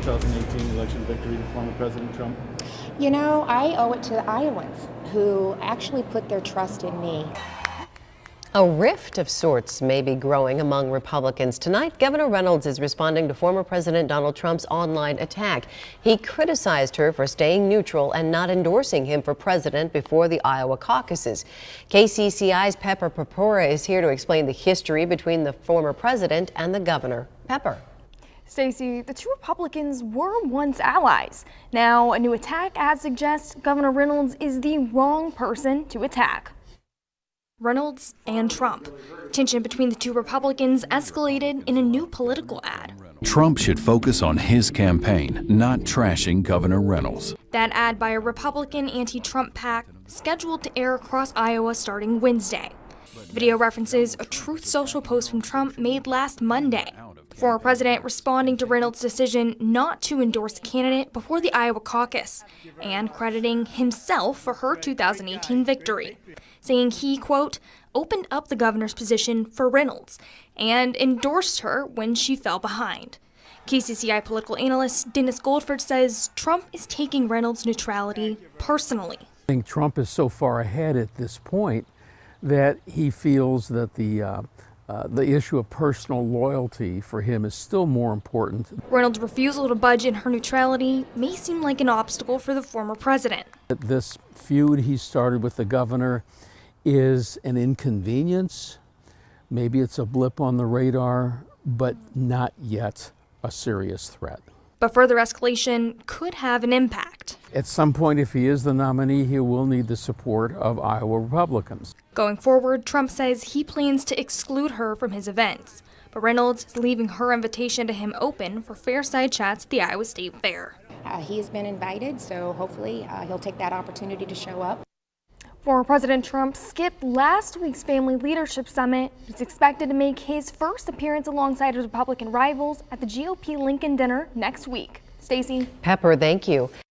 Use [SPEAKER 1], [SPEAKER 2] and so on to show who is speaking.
[SPEAKER 1] 2018 election victory to former President Trump?
[SPEAKER 2] You know, I owe it to the Iowans who actually put their trust in me.
[SPEAKER 3] A rift of sorts may be growing among Republicans. Tonight, Governor Reynolds is responding to former President Donald Trump's online attack. He criticized her for staying neutral and not endorsing him for president before the Iowa caucuses. KCCI's Pepper Purpura is here to explain the history between the former president and the governor. Pepper.
[SPEAKER 4] Stacey, the two Republicans were once allies. Now, a new attack ad suggests Governor Reynolds is the wrong person to attack. Reynolds and Trump. Tension between the two Republicans escalated in a new political ad.
[SPEAKER 5] Trump should focus on his campaign, not trashing Governor Reynolds.
[SPEAKER 4] That ad by a Republican anti-Trump PAC scheduled to air across Iowa starting Wednesday. Video references a Truth Social post from Trump made last Monday. Former president responding to Reynolds' decision not to endorse the candidate before the Iowa caucus and crediting himself for her 2018 victory, saying he, quote, opened up the governor's position for Reynolds and endorsed her when she fell behind. KCCI political analyst Dennis Goldford says Trump is taking Reynolds' neutrality personally.
[SPEAKER 6] I think Trump is so far ahead at this point that he feels that the issue of personal loyalty for him is still more important.
[SPEAKER 4] Reynolds' refusal to budge in her neutrality may seem like an obstacle for the former president.
[SPEAKER 6] This feud he started with the governor is an inconvenience. Maybe it's a blip on the radar, but not yet a serious threat.
[SPEAKER 4] But further escalation could have an impact.
[SPEAKER 6] At some point, if he is the nominee, he will need the support of Iowa Republicans.
[SPEAKER 4] Going forward, Trump says he plans to exclude her from his events, but Reynolds is leaving her invitation to him open for fireside chats at the Iowa State Fair.
[SPEAKER 2] He has been invited, so hopefully he'll take that opportunity to show up.
[SPEAKER 4] Former President Trump skipped last week's Family Leadership Summit. He's expected to make his first appearance alongside his Republican rivals at the GOP Lincoln dinner next week. Stacey.
[SPEAKER 3] Pepper, thank you.